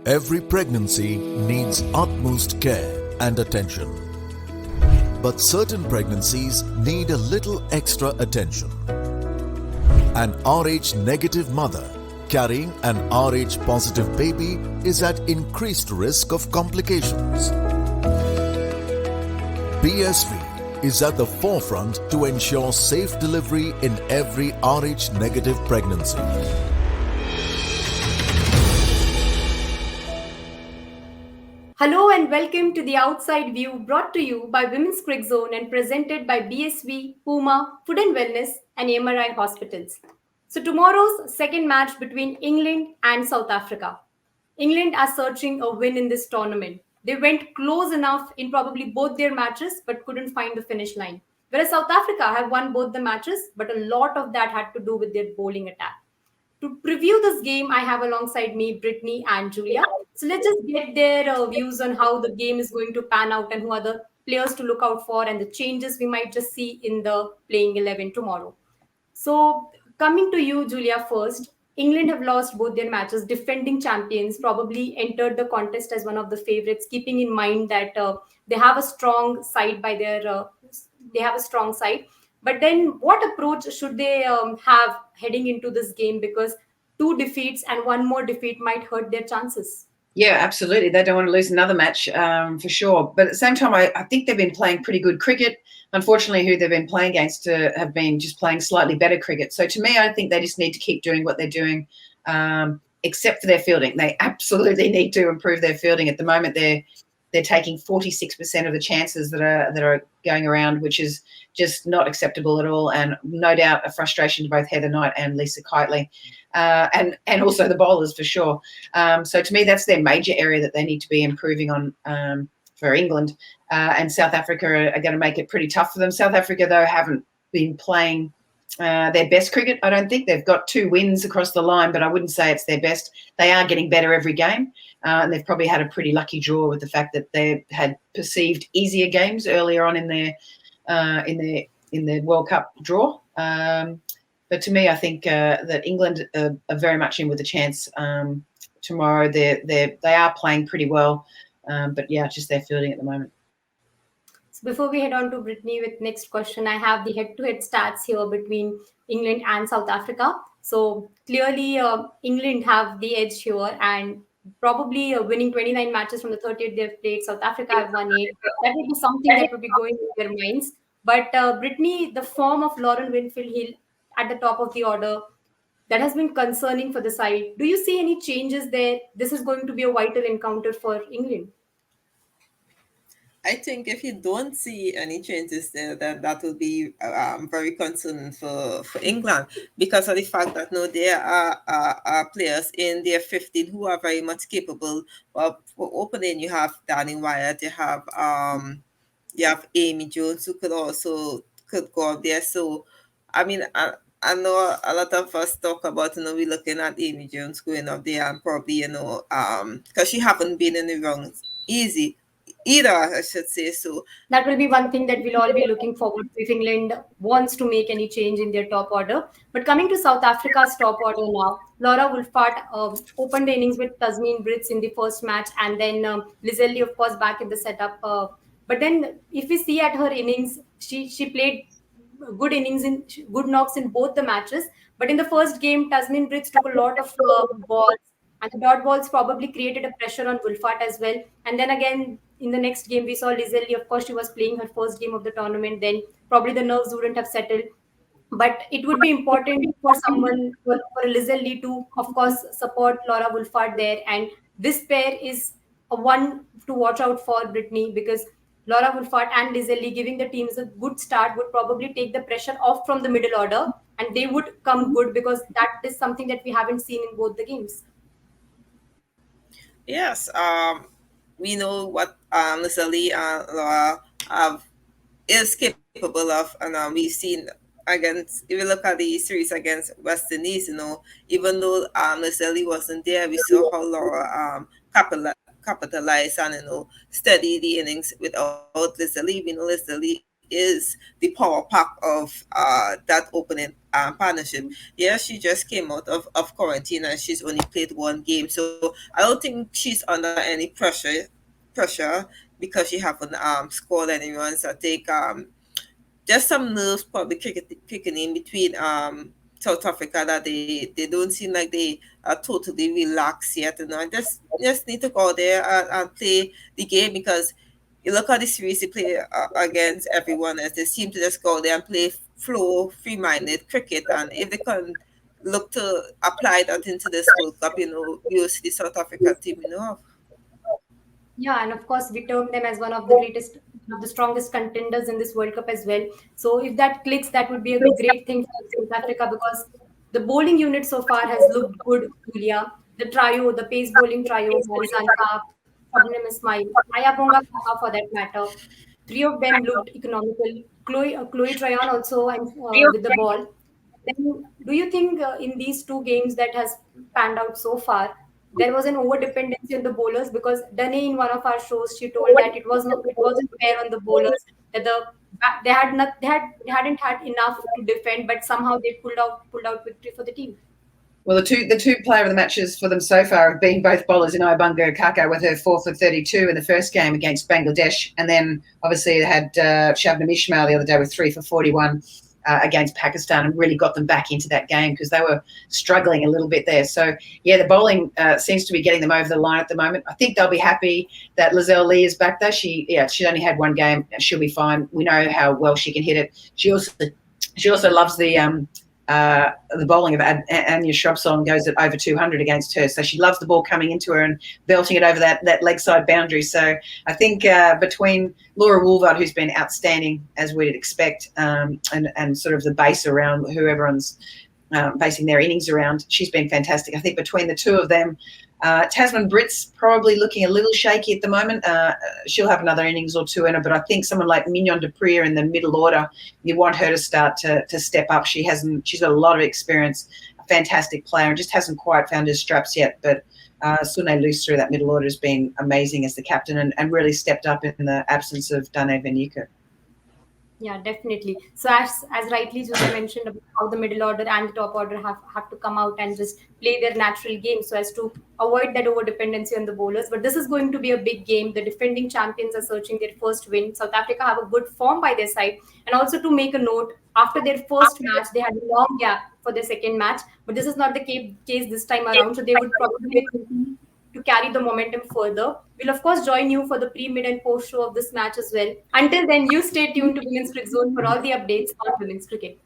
Every pregnancy needs utmost care and attention. But certain pregnancies need a little extra attention. An Rh negative mother carrying an Rh positive baby is at increased risk of complications. BSV is at the forefront to ensure safe delivery in every Rh negative pregnancy. Hello and welcome to the Outside View brought to you by Women's Crick Zone and presented by BSV, Puma, Food and Wellness and MRI Hospitals. So tomorrow's second match between England and South Africa. England are searching a win in this tournament. They went close enough in probably both their matches but couldn't find the finish line. Whereas South Africa have won both the matches, but a lot of that had to do with their bowling attack. To preview this game, I have alongside me Britney and Julia. So let's just get their views on how the game is going to pan out and who are the players to look out for and the changes we might just see in the playing 11 tomorrow. So coming to you, Julia, first. England have lost both their matches. Defending champions probably entered the contest as one of the favorites, keeping in mind that they have a strong side by their they have a strong side. But then, what approach should they have heading into this game? Because two defeats and one more defeat might hurt their chances. Yeah, absolutely. They don't want to lose another match for sure. But at the same time, I think they've been playing pretty good cricket. Unfortunately, who they've been playing against have been just playing slightly better cricket. So to me, I think they just need to keep doing what they're doing, except for their fielding. They absolutely need to improve their fielding. At the moment, they're taking 46% of the chances that are going around, which is just not acceptable at all, and no doubt a frustration to both Heather Knight and Lisa Kitely, and also the bowlers for sure. So to me, that's their major area that they need to be improving on for England. And South Africa are going to make it pretty tough for them. South Africa, though, haven't been playing their best cricket, I don't think. They've got 2 wins across the line, but I wouldn't say it's their best. They are getting better every game, and they've probably had a pretty lucky draw with the fact that they had perceived easier games earlier on in their World Cup draw. But to me, I think that England are very much in with a chance tomorrow. They are playing pretty well, but yeah, just their fielding at the moment. So before we head on to Brittany with next question, I have the head-to-head stats here between England and South Africa. So clearly, England have the edge here and probably winning 29 matches from the 38 they've played. South Africa have won 8. That would be something that would be going in their minds. But Brittany, the form of Lauren Winfield-Hill at the top of the order, that has been concerning for the side. Do you see any changes there? This is going to be a vital encounter for England. I think if you don't see any changes there, then that will be very concerning for England, because of the fact that there are players in their 15 who are very much capable. Well, for opening, you have Danny Wyatt, you have Amy Jones, who could go up there. So, I mean, I know a lot of us talk about, we're looking at Amy Jones going up there and probably, because she haven't been in the rounds easy either, I should say. So that will be one thing that we'll all be looking forward to if England wants to make any change in their top order. But coming to South Africa's top order now, Laura Wolfart opened the innings with Tasmin Brits in the first match, and then Lizelli, of course, back in the setup. But then if we see at her innings, she played good innings in good knocks in both the matches. But in the first game, Tasmin Brits took a lot of balls, and the dot balls probably created a pressure on Wolfart as well. And then again, in the next game, we saw Lizelli. Of course, she was playing her first game of the tournament. Then probably the nerves wouldn't have settled. But it would be important for someone, for Lizelli to, of course, support Laura Wolfart there. And this pair is a one to watch out for, Brittany, because Laura Wolfart and Lizelli giving the teams a good start would probably take the pressure off from the middle order, and they would come good, because that is something that we haven't seen in both the games. Yes, we know what Lizelli and Laura is capable of, and we've seen against, if you look at the series against West Indies, even though Lizelli wasn't there, we saw how Laura capitalize and steady the innings without Lizelli. Lizelli is the power pack of that opening partnership. Yeah, she just came out of quarantine and she's only played one game, so I don't think she's under any pressure because she haven't scored anyone. So I think just some nerves probably kicking in between South Africa, that they don't seem like they are totally relaxed yet. I just need to go out there and play the game, because you look at the series they play against everyone else. They seem to just go out there and play flow, free-minded cricket, and if they can look to apply that into this World Cup, you'll see the South Africa team, Yeah, and of course, we term them as one of the greatest, one of the strongest contenders in this World Cup as well. So if that clicks, that would be a great thing for South Africa, because the bowling unit so far has looked good, Julia. The trio, the pace bowling trio, Marizanka, Shabnam Ismail, Ayabonga Kaka for that matter. Three of them looked economical. Chloe Tryon also, and with the ball. Then, do you think in these two games that has panned out so far, there was an over dependency on the bowlers? Because Dane, in one of our shows, she told that it wasn't fair on the bowlers, that they had not they hadn't had enough to defend, but somehow they pulled out victory for the team. Well, the two player of the matches for them so far have been both bowlers in Ayabonga Kaka with her 4 for 32 in the first game against Bangladesh, and then obviously they had Shabnam Ismail the other day with 3 for 41 against Pakistan, and really got them back into that game because they were struggling a little bit there. So, yeah, the bowling seems to be getting them over the line at the moment. I think they'll be happy that Lizelle Lee is back there. She's only had one game. She'll be fine. We know how well she can hit it. She also loves the bowling of Anya Shrubsong, goes at over 200 against her. So she loves the ball coming into her and belting it over that leg side boundary. So I think between Laura Woolvard, who's been outstanding as we'd expect, and sort of the base around who everyone's basing their innings around, she's been fantastic. I think between the two of them, Tasman Britt's probably looking a little shaky at the moment. She'll have another innings or two in her, but I think someone like Mignon de Prier in the middle order, you want her to start to step up. She's got a lot of experience, a fantastic player, and just hasn't quite found her straps yet. But Sune Luce through that middle order has been amazing as the captain, and really stepped up in the absence of Dane van Niekerk. Yeah, definitely. So as rightly Jose mentioned about how the middle order and the top order have to come out and just play their natural game so as to avoid that over dependency on the bowlers. But this is going to be a big game. The defending champions are searching their first win. South Africa have a good form by their side. And also to make a note, after their first match, they had a long gap for their second match. But this is not the case this time around. So they would probably continue to carry the momentum further. We'll of course join you for the pre, mid, and post show of this match as well. Until then, you stay tuned to Women's Cricket Zone for all the updates on women's cricket.